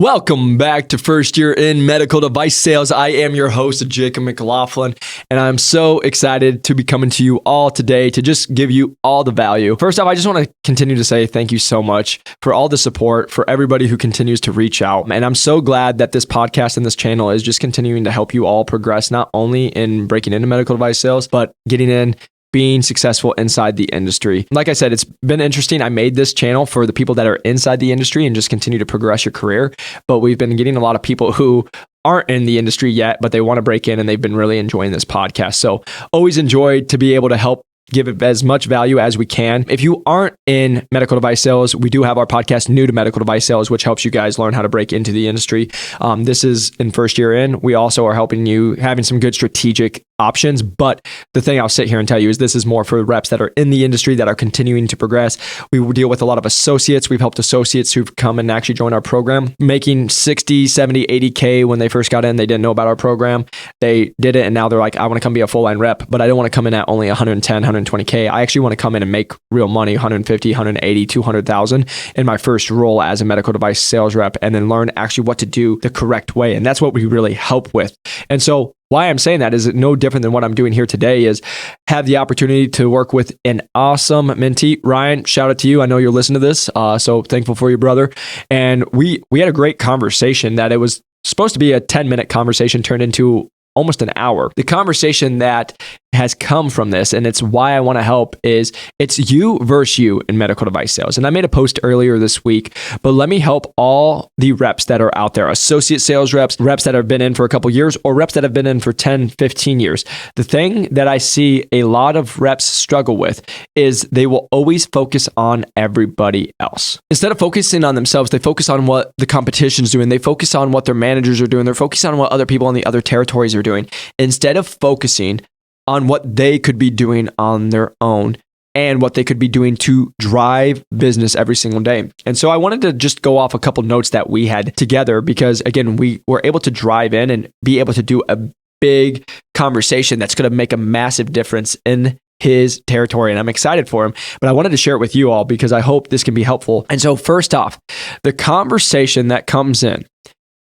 Welcome back to First Year in Medical Device Sales. I am your host, Jacob McLaughlin, and I'm so excited to be coming to you all today to just give you all the value. First off, I just want to continue to say thank you so much for all the support, for everybody who continues to reach out. And I'm so glad that this podcast and this channel is just continuing to help you all progress, not only in breaking into medical device sales, but getting in, being successful inside the industry. Like I said, it's been interesting. I made this channel for the people that are inside the industry and just continue to progress your career. But we've been getting a lot of people who aren't in the industry yet, but they want to break in, and they've been really enjoying this podcast. So always enjoyed to be able to help give it as much value as we can. If you aren't in medical device sales, we do have our podcast, New to Medical Device Sales, which helps you guys learn how to break into the industry. This is in First Year In. We also are helping you having some good strategic options. But the thing I'll sit here and tell you is this is more for reps that are in the industry that are continuing to progress. We deal with a lot of associates. We've helped associates who've come and actually joined our program, making 60, 70, 80K when they first got in. They didn't know about our program. They did it, and now they're like, I want to come be a full line rep, but I don't want to come in at only 110, 120K. I actually want to come in and make real money, 150, 180, 200,000 in my first role as a medical device sales rep, and then learn actually what to do the correct way. And that's what we really help with. And so why I'm saying that is no different than what I'm doing here today is have the opportunity to work with an awesome mentee. Ryan, shout out to you. I know you're listening to this. So thankful for you, brother. And we had a great conversation that it was supposed to be a 10-minute conversation turned into almost an hour. The conversation that has come from this, and it's why I want to help, is it's you versus you in medical device sales. And I made a post earlier this week, but let me help all the reps that are out there, associate sales reps, reps that have been in for a couple years, or reps that have been in for 10, 15 years. The thing that I see a lot of reps struggle with is they will always focus on everybody else. Instead of focusing on themselves, they focus on what the competition's doing. They focus on what their managers are doing. They're focused on what other people in the other territories are doing, instead of focusing on what they could be doing on their own and what they could be doing to drive business every single day. And so I wanted to just go off a couple notes that we had together because, again, we were able to drive in and be able to do a big conversation that's going to make a massive difference in his territory. And I'm excited for him, but I wanted to share it with you all because I hope this can be helpful. And so first off, the conversation that comes in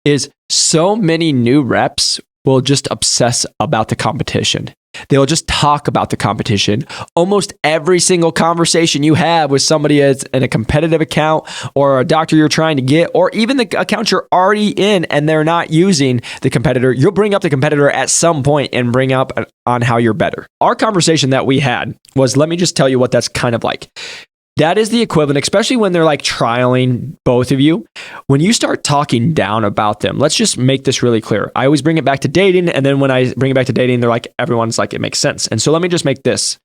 is so many new reps will just obsess about the competition. They'll just talk about the competition. Almost every single conversation you have with somebody that's in a competitive account or a doctor you're trying to get, or even the account you're already in and they're not using the competitor, you'll bring up the competitor at some point and bring up on how you're better. Our conversation that we had was, let me just tell you what that's kind of like. That is the equivalent, especially when they're like trialing both of you. When you start talking down about them, let's just make this really clear. I always bring it back to dating. And then when I bring it back to dating, they're like, everyone's like, it makes sense. And so let me just make this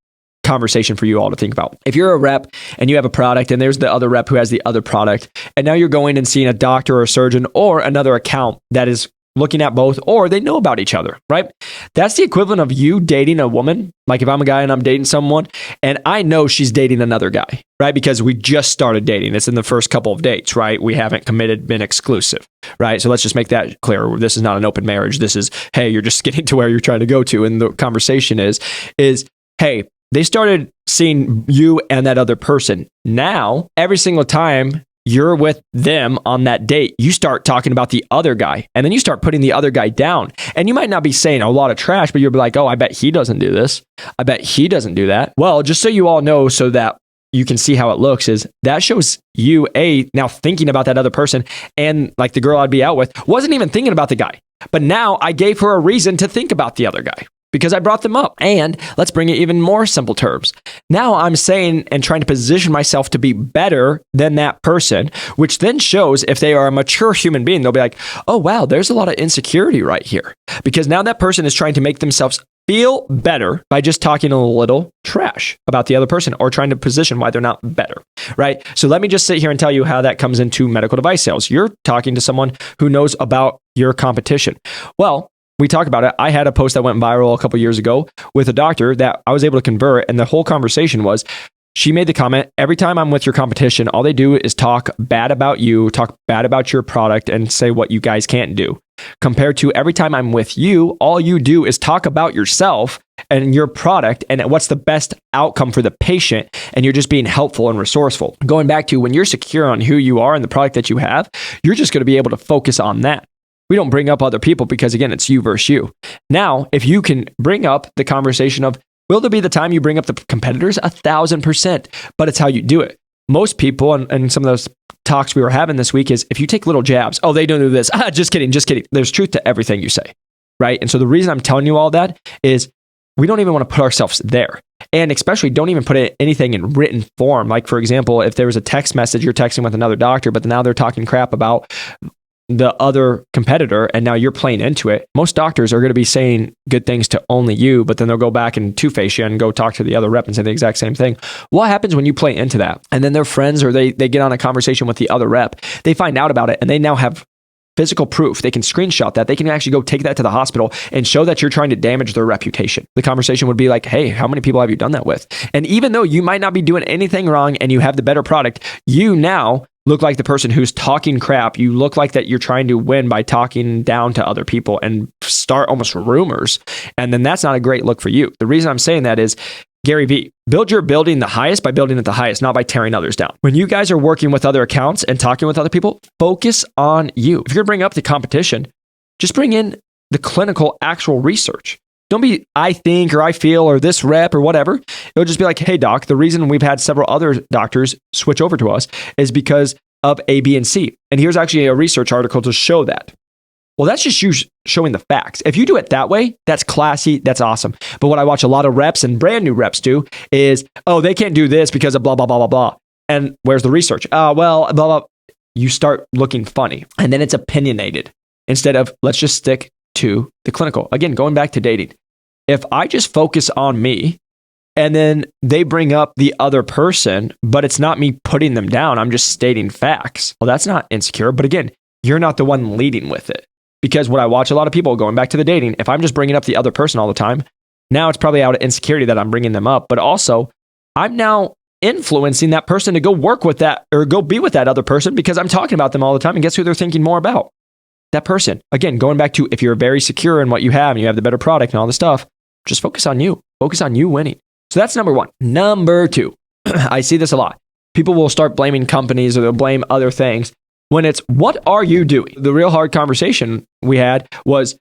conversation for you all to think about. If you're a rep and you have a product and there's the other rep who has the other product, and now you're going and seeing a doctor or a surgeon or another account that is looking at both, or they know about each other, right? That's the equivalent of you dating a woman. Like if I'm a guy and I'm dating someone and I know she's dating another guy, right? Because we just started dating. It's in the first couple of dates, right? We haven't committed, been exclusive, right? So let's just make that clear. This is not an open marriage. This is, hey, you're just getting to where you're trying to go to. And the conversation is, hey, they started seeing you and that other person. Now, every single time you're with them on that date, you start talking about the other guy, and then you start putting the other guy down. And you might not be saying a lot of trash, but you'll be like, oh, I bet he doesn't do this. I bet he doesn't do that. Well, just so you all know, so that you can see how it looks, is that shows you now thinking about that other person. And like the girl I'd be out with wasn't even thinking about the guy, but now I gave her a reason to think about the other guy, because I brought them up. And let's bring it even more simple terms. Now I'm saying and trying to position myself to be better than that person, which then shows if they are a mature human being, they'll be like, oh, wow, there's a lot of insecurity right here. Because now that person is trying to make themselves feel better by just talking a little trash about the other person or trying to position why they're not better, right? So let me just sit here and tell you how that comes into medical device sales. You're talking to someone who knows about your competition. Well, we talk about it. I had a post that went viral a couple years ago with a doctor that I was able to convert. And the whole conversation was, she made the comment, every time I'm with your competition, all they do is talk bad about you, talk bad about your product, and say what you guys can't do. Compared to every time I'm with you, all you do is talk about yourself and your product and what's the best outcome for the patient, and you're just being helpful and resourceful. Going back to when you're secure on who you are and the product that you have, you're just going to be able to focus on that. We don't bring up other people because, again, it's you versus you. Now, if you can bring up the conversation of, will there be the time you bring up the competitors? 1,000%, but it's how you do it. Most people, and some of those talks we were having this week, is if you take little jabs, oh, they don't do this. Just kidding. There's truth to everything you say, right? And so the reason I'm telling you all that is we don't even want to put ourselves there. And especially don't even put anything in written form. Like, for example, if there was a text message, you're texting with another doctor, but now they're talking crap about the other competitor, and now you're playing into it. Most doctors are going to be saying good things to only you, but then they'll go back and two-face you and go talk to the other rep and say the exact same thing. What happens when you play into that? And then their friends, or they get on a conversation with the other rep, they find out about it, and they now have physical proof. They can screenshot that. They can actually go take that to the hospital and show that you're trying to damage their reputation. The conversation would be like, hey, how many people have you done that with? And even though you might not be doing anything wrong and you have the better product, you now look like the person who's talking crap. You look like that you're trying to win by talking down to other people and start almost rumors. And then that's not a great look for you. The reason I'm saying that is Gary Vee, build your building the highest by building it the highest, not by tearing others down. When you guys are working with other accounts and talking with other people, focus on you. If you're going to bring up the competition, just bring in the clinical actual research. Don't be, I think, or I feel, or this rep, or whatever. It'll just be like, hey, doc, the reason we've had several other doctors switch over to us is because of A, B, and C. And here's actually a research article to show that. Well, that's just you showing the facts. If you do it that way, that's classy, that's awesome. But what I watch a lot of reps and brand new reps do is, oh, they can't do this because of blah, blah, blah, blah, blah. And where's the research? Well, blah, blah. You start looking funny. And then it's opinionated instead of let's just stick to the clinical. Again, going back to dating. If I just focus on me and then they bring up the other person, but it's not me putting them down, I'm just stating facts. Well, that's not insecure. But again, you're not the one leading with it. Because what I watch a lot of people going back to the dating, if I'm just bringing up the other person all the time, now it's probably out of insecurity that I'm bringing them up. But also, I'm now influencing that person to go work with that or go be with that other person because I'm talking about them all the time. And guess who they're thinking more about? That person. Again, going back to if you're very secure in what you have and you have the better product and all this stuff, just focus on you. Focus on you winning. So that's number one. Number two, I see this a lot. People will start blaming companies or they'll blame other things when it's, what are you doing? The real hard conversation we had was,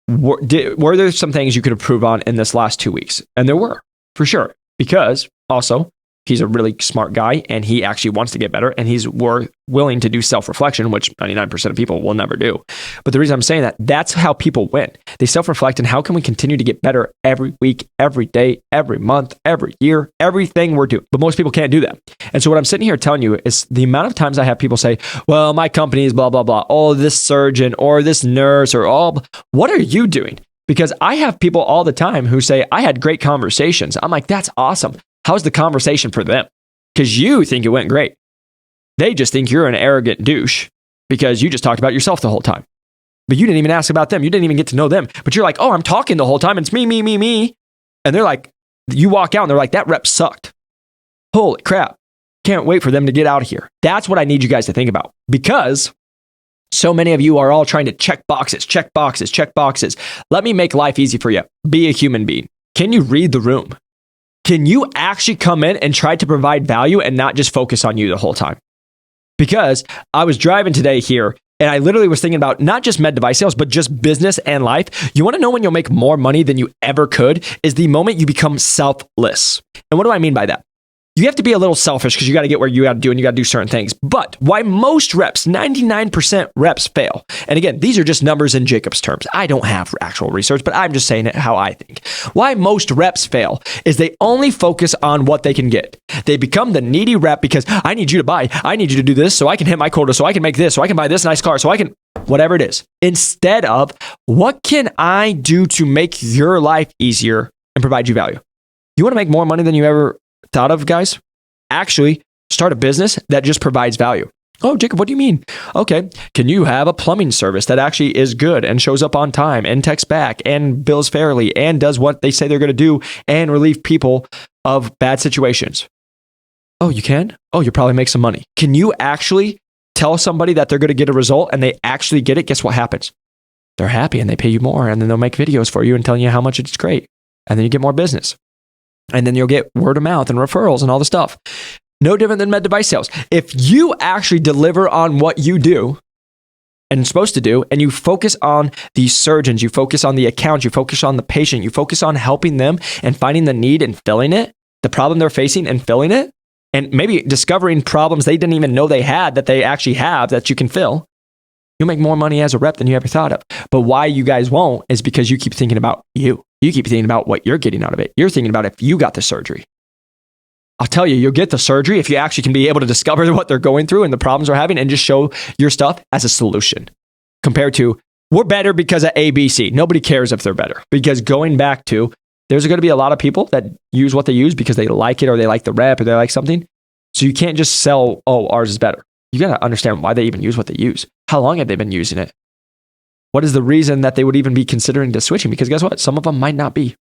were there some things you could improve on in this last 2 weeks? And there were, for sure. Because also, he's a really smart guy and he actually wants to get better and he's willing to do self-reflection, which 99% of people will never do. But the reason I'm saying that, that's how people win. They self-reflect on how can we continue to get better every week, every day, every month, every year, everything we're doing. But most people can't do that. And so what I'm sitting here telling you is the amount of times I have people say, well, my company is blah, blah, blah. Oh, this surgeon or this nurse or all. What are you doing? Because I have people all the time who say, I had great conversations. I'm like, that's awesome. How's the conversation for them? Because you think it went great. They just think you're an arrogant douche because you just talked about yourself the whole time. But you didn't even ask about them. You didn't even get to know them. But you're like, oh, I'm talking the whole time. It's me, me, me, me. And they're like, you walk out and they're like, that rep sucked. Holy crap. Can't wait for them to get out of here. That's what I need you guys to think about. Because so many of you are all trying to check boxes, check boxes, check boxes. Let me make life easy for you. Be a human being. Can you read the room? Can you actually come in and try to provide value and not just focus on you the whole time? Because I was driving today here and I literally was thinking about not just med device sales, but just business and life. You want to know when you'll make more money than you ever could is the moment you become selfless. And what do I mean by that? You have to be a little selfish because you got to get where you got to do and you got to do certain things. But why most reps, 99% reps fail. And again, these are just numbers in Jacob's terms. I don't have actual research, but I'm just saying it how I think. Why most reps fail is they only focus on what they can get. They become the needy rep because I need you to buy. I need you to do this so I can hit my quota, so I can make this, so I can buy this nice car, so I can, whatever it is. Instead of what can I do to make your life easier and provide you value? You want to make more money than you ever thought of, guys? Actually, start a business that just provides value. Oh, Jacob, what do you mean? Okay, can you have a plumbing service that actually is good and shows up on time and texts back and bills fairly and does what they say they're going to do and relieve people of bad situations? Oh, you can? Oh, you probably make some money. Can you actually tell somebody that they're going to get a result and they actually get it? Guess what happens? They're happy and they pay you more and then they'll make videos for you and telling you how much it's great. And then you get more business. And then you'll get word of mouth and referrals and all the stuff. No different than med device sales. If you actually deliver on what you do and supposed to do, and you focus on the surgeons, you focus on the accounts, you focus on the patient, you focus on helping them and finding the need and filling it, the problem they're facing and filling it, and maybe discovering problems they didn't even know they had that they actually have that you can fill, you'll make more money as a rep than you ever thought of. But why you guys won't is because you keep thinking about you. You keep thinking about what you're getting out of it. You're thinking about if you got the surgery. I'll tell you, you'll get the surgery if you actually can be able to discover what they're going through and the problems they're having and just show your stuff as a solution. Compared to, we're better because of ABC. Nobody cares if they're better. Because going back to, there's going to be a lot of people that use what they use because they like it or they like the rep or they like something. So you can't just sell, oh, ours is better. You got to understand why they even use what they use. How long have they been using it? What is the reason that they would even be considering to switching? Because guess what? Some of them might not be.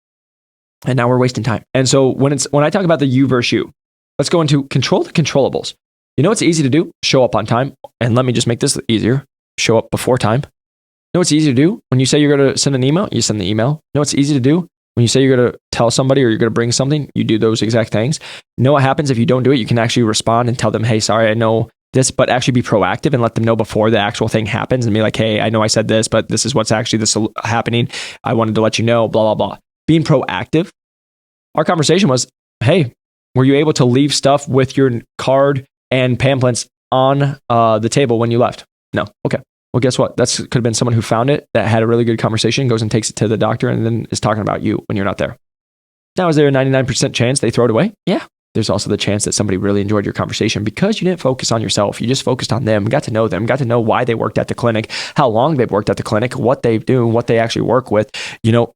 And now we're wasting time. And so when I talk about the you versus you, let's go into control the controllables. You know what's easy to do? Show up on time. And let me just make this easier. Show up before time. You know what's easy to do? When you say you're going to send an email, you send the email. You know what's easy to do? When you say you're going to tell somebody or you're going to bring something, you do those exact things. You know what happens if you don't do it? You can actually respond and tell them, hey, sorry, I know this, but actually be proactive and let them know before the actual thing happens and be like, hey, I know I said this, but this is what's actually happening. I wanted to let you know, blah, blah, blah. Being proactive. Our conversation was, hey, were you able to leave stuff with your card and pamphlets on the table when you left? No. Okay. Well, guess what? That could have been someone who found it, that had a really good conversation, goes and takes it to the doctor, and then is talking about you when you're not there. Now, is there a 99% chance they throw it away? Yeah. There's also the chance that somebody really enjoyed your conversation because you didn't focus on yourself. You just focused on them, got to know why they worked at the clinic, how long they've worked at the clinic, what they do, what they actually work with,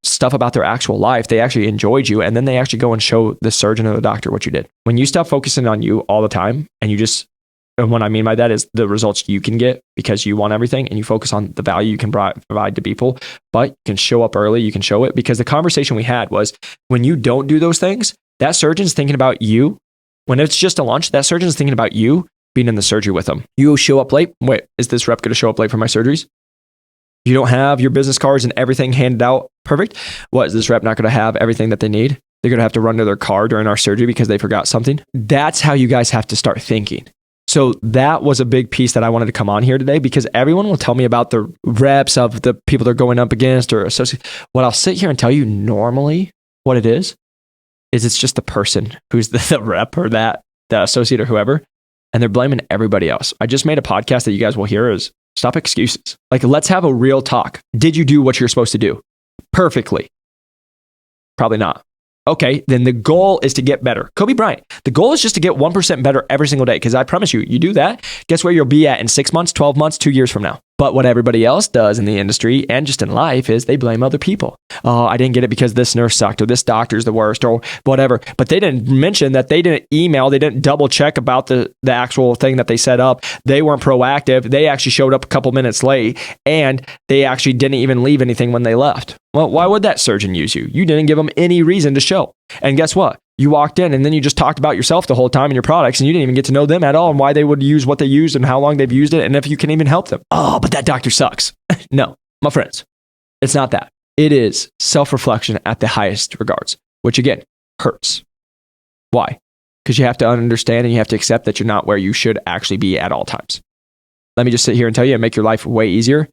stuff about their actual life. They actually enjoyed you. And then they actually go and show the surgeon or the doctor what you did. When you stop focusing on you all the time and what I mean by that is the results you can get because you want everything and you focus on the value you can provide to people, but you can show up early, you can show it because the conversation we had was when you don't do those things, that surgeon's thinking about you. When it's just a lunch, that surgeon's thinking about you being in the surgery with them. You show up late. Wait, is this rep going to show up late for my surgeries? You don't have your business cards and everything handed out perfect. What, is this rep not going to have everything that they need? They're going to have to run to their car during our surgery because they forgot something. That's how you guys have to start thinking. So that was a big piece that I wanted to come on here today because everyone will tell me about the reps of the people they're going up against or associate. What I'll sit here and tell you normally what it is it's just the person who's the rep or the associate or whoever, and they're blaming everybody else. I just made a podcast that you guys will hear is stop excuses. Like, let's have a real talk. Did you do what you're supposed to do? Perfectly. Probably not. Okay, then the goal is to get better. Kobe Bryant, the goal is just to get 1% better every single day. Because I promise you, you do that, guess where you'll be at in 6 months, 12 months, 2 years from now. But what everybody else does in the industry and just in life is they blame other people. Oh, I didn't get it because this nurse sucked or this doctor's the worst or whatever. But they didn't mention that they didn't email, they didn't double check about the actual thing that they set up. They weren't proactive. They actually showed up a couple minutes late and they actually didn't even leave anything when they left. Well, why would that surgeon use you? You didn't give them any reason to show. And guess what? You walked in and then you just talked about yourself the whole time and your products and you didn't even get to know them at all and why they would use what they used and how long they've used it and if you can even help them. Oh, but that doctor sucks. No, my friends, it's not that. It is self-reflection at the highest regards, which again, hurts. Why? Because you have to understand and you have to accept that you're not where you should actually be at all times. Let me just sit here and tell you and make your life way easier.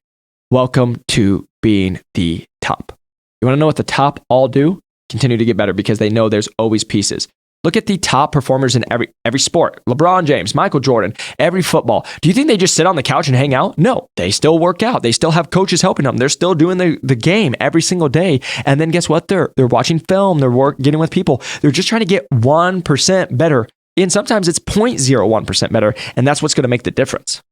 Welcome to being the top. You want to know what the top all do? Continue to get better because they know there's always pieces. Look at the top performers in every sport. LeBron James, Michael Jordan, every football. Do you think they just sit on the couch and hang out? No, they still work out. They still have coaches helping them. They're still doing the game every single day. And then guess what? They're watching film. They're getting with people. They're just trying to get 1% better. And sometimes it's 0.01% better. And that's what's going to make the difference.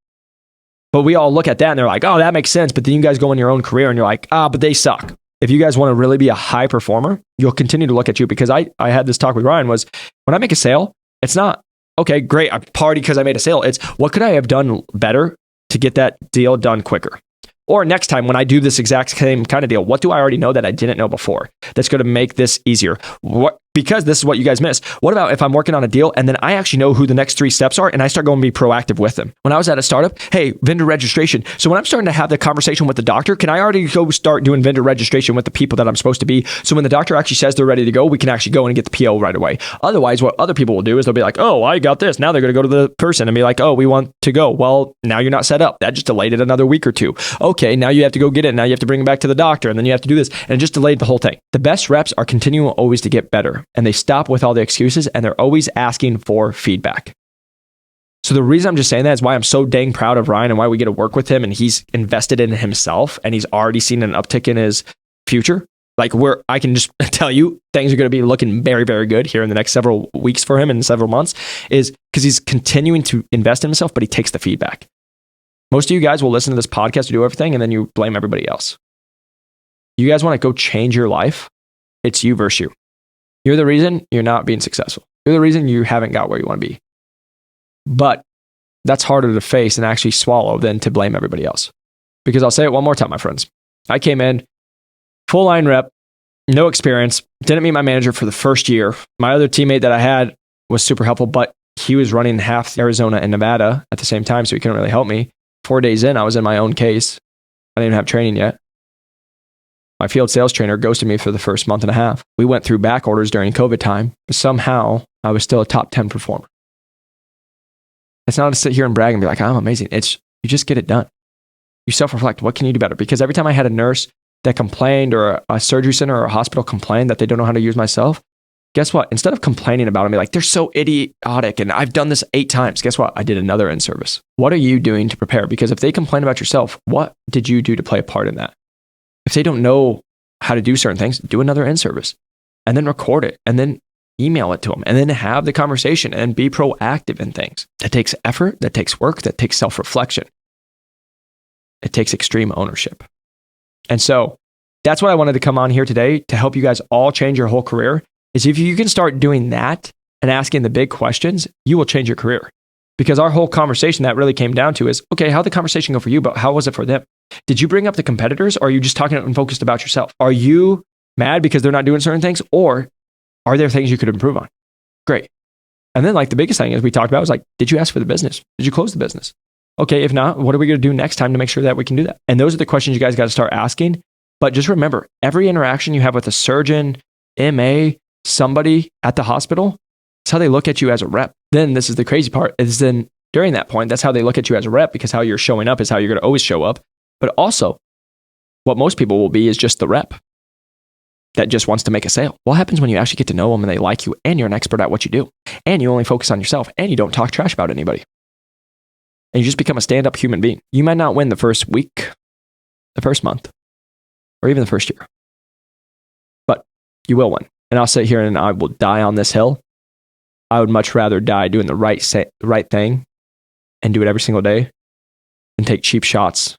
But we all look at that and they're like, oh, that makes sense. But then you guys go in your own career and you're like, but they suck. If you guys want to really be a high performer, you'll continue to look at you because I had this talk with Ryan was when I make a sale, it's not, okay, great, I party because I made a sale. It's what could I have done better to get that deal done quicker? Or next time when I do this exact same kind of deal, what do I already know that I didn't know before that's going to make this easier? What Because this is what you guys miss. What about if I'm working on a deal and then I actually know who the next 3 steps are and I start going to be proactive with them? When I was at a startup, hey, vendor registration. So when I'm starting to have the conversation with the doctor, can I already go start doing vendor registration with the people that I'm supposed to be? So when the doctor actually says they're ready to go, we can actually go and get the PO right away. Otherwise, what other people will do is they'll be like, oh, I got this. Now they're going to go to the person and be like, oh, we want to go. Well, now you're not set up. That just delayed it another week or 2. Okay, now you have to go get it. Now you have to bring it back to the doctor and then you have to do this. And it just delayed the whole thing. The best reps are continuing always to get better and they stop with all the excuses and they're always asking for feedback. So the reason I'm just saying that is why I'm so dang proud of Ryan and why we get to work with him and he's invested in himself and he's already seen an uptick in his future. Like I can just tell you things are going to be looking very, very good here in the next several weeks for him and several months is because he's continuing to invest in himself, but he takes the feedback. Most of you guys will listen to this podcast to do everything and then you blame everybody else. You guys want to go change your life? It's you versus you. You're the reason you're not being successful. You're the reason you haven't got where you want to be. But that's harder to face and actually swallow than to blame everybody else. Because I'll say it one more time, my friends. I came in, full line rep, no experience, didn't meet my manager for the first year. My other teammate that I had was super helpful, but he was running half Arizona and Nevada at the same time, so he couldn't really help me. 4 days in, I was in my own case. I didn't even have training yet. My field sales trainer ghosted me for the first month and a half. We went through back orders during COVID time, but somehow I was still a top 10 performer. It's not to sit here and brag and be like, I'm amazing. It's you just get it done. You self-reflect. What can you do better? Because every time I had a nurse that complained or a surgery center or a hospital complained that they don't know how to use myself, guess what? Instead of complaining about it and be like, they're so idiotic and I've done this 8 times, guess what? I did another in-service. What are you doing to prepare? Because if they complain about yourself, what did you do to play a part in that? If they don't know how to do certain things, do another in-service and then record it and then email it to them and then have the conversation and be proactive in things. That takes effort, that takes work, that takes self-reflection. It takes extreme ownership. And so that's what I wanted to come on here today to help you guys all change your whole career is if you can start doing that and asking the big questions, you will change your career. Because our whole conversation that really came down to is, okay, how'd the conversation go for you, but how was it for them? Did you bring up the competitors or are you just talking and focused about yourself? Are you mad because they're not doing certain things or are there things you could improve on? Great. And then like the biggest thing is we talked about was like, did you ask for the business? Did you close the business? Okay, if not, what are we going to do next time to make sure that we can do that? And those are the questions you guys got to start asking. But just remember, every interaction you have with a surgeon, MA, somebody at the hospital, it's how they look at you as a rep. Then this is the crazy part is then during that point, that's how they look at you as a rep because how you're showing up is how you're going to always show up. But also what most people will be is just the rep that just wants to make a sale. What happens when you actually get to know them and they like you and you're an expert at what you do and you only focus on yourself and you don't talk trash about anybody and you just become a stand-up human being? You might not win the first week, the first month, or even the first year, but you will win. And I'll sit here and I will die on this hill. I would much rather die doing the right thing and do it every single day than take cheap shots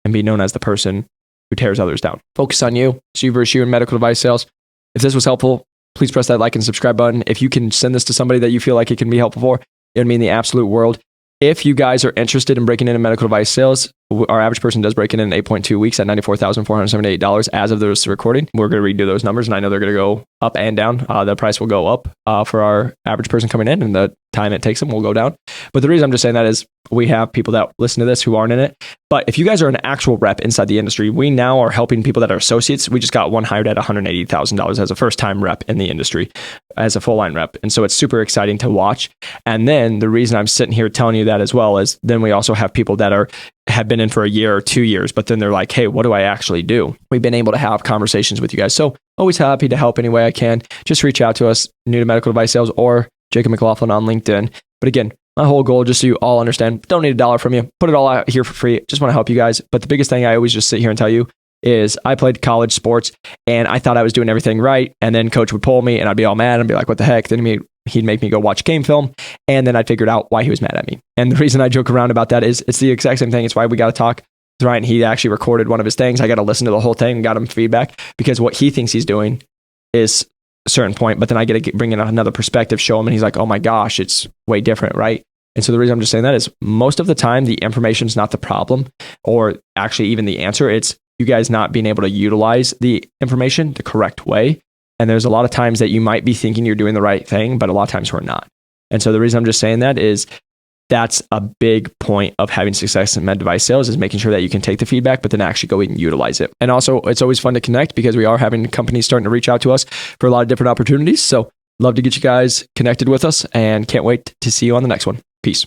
and be known as the person who tears others down. Focus on you. It's you versus you in medical device sales. If this was helpful, please press that like and subscribe button. If you can send this to somebody that you feel like it can be helpful for, it would mean the absolute world. If you guys are interested in breaking into medical device sales, our average person does break in 8.2 weeks at $94,478 as of this recording. We're going to redo those numbers, and I know they're going to go up and down. The price will go up for our average person coming in, and the time it takes them will go down. But the reason I'm just saying that is we have people that listen to this who aren't in it. But if you guys are an actual rep inside the industry, we now are helping people that are associates. We just got one hired at $180,000 as a first-time rep in the industry, as a full-line rep. And so it's super exciting to watch. And then the reason I'm sitting here telling you that as well is then we also have people that have been in for a year or 2 years, but then they're like, hey, what do I actually do? We've been able to have conversations with you guys. So always happy to help any way I can. Just reach out to us, New to Medical Device Sales or Jacob McLaughlin on LinkedIn. But again, my whole goal, just so you all understand, don't need $1 from you. Put it all out here for free. Just want to help you guys. But the biggest thing I always just sit here and tell you is I played college sports and I thought I was doing everything right. And then coach would pull me and I'd be all mad and be like, what the heck? Then he'd make me go watch game film. And then I figured out why he was mad at me. And the reason I joke around about that is it's the exact same thing. It's why we got to talk. Ryan, he actually recorded one of his things. I got to listen to the whole thing and got him feedback because what he thinks he's doing is a certain point, but then I get to bring in another perspective, show him, and he's like, oh my gosh, it's way different, right? And so the reason I'm just saying that is most of the time, the information is not the problem or actually even the answer. It's you guys not being able to utilize the information the correct way. And there's a lot of times that you might be thinking you're doing the right thing, but a lot of times we're not. And so the reason I'm just saying that is that's a big point of having success in med device sales, is making sure that you can take the feedback, but then actually go and utilize it. And also, it's always fun to connect because we are having companies starting to reach out to us for a lot of different opportunities. So love to get you guys connected with us and can't wait to see you on the next one. Peace.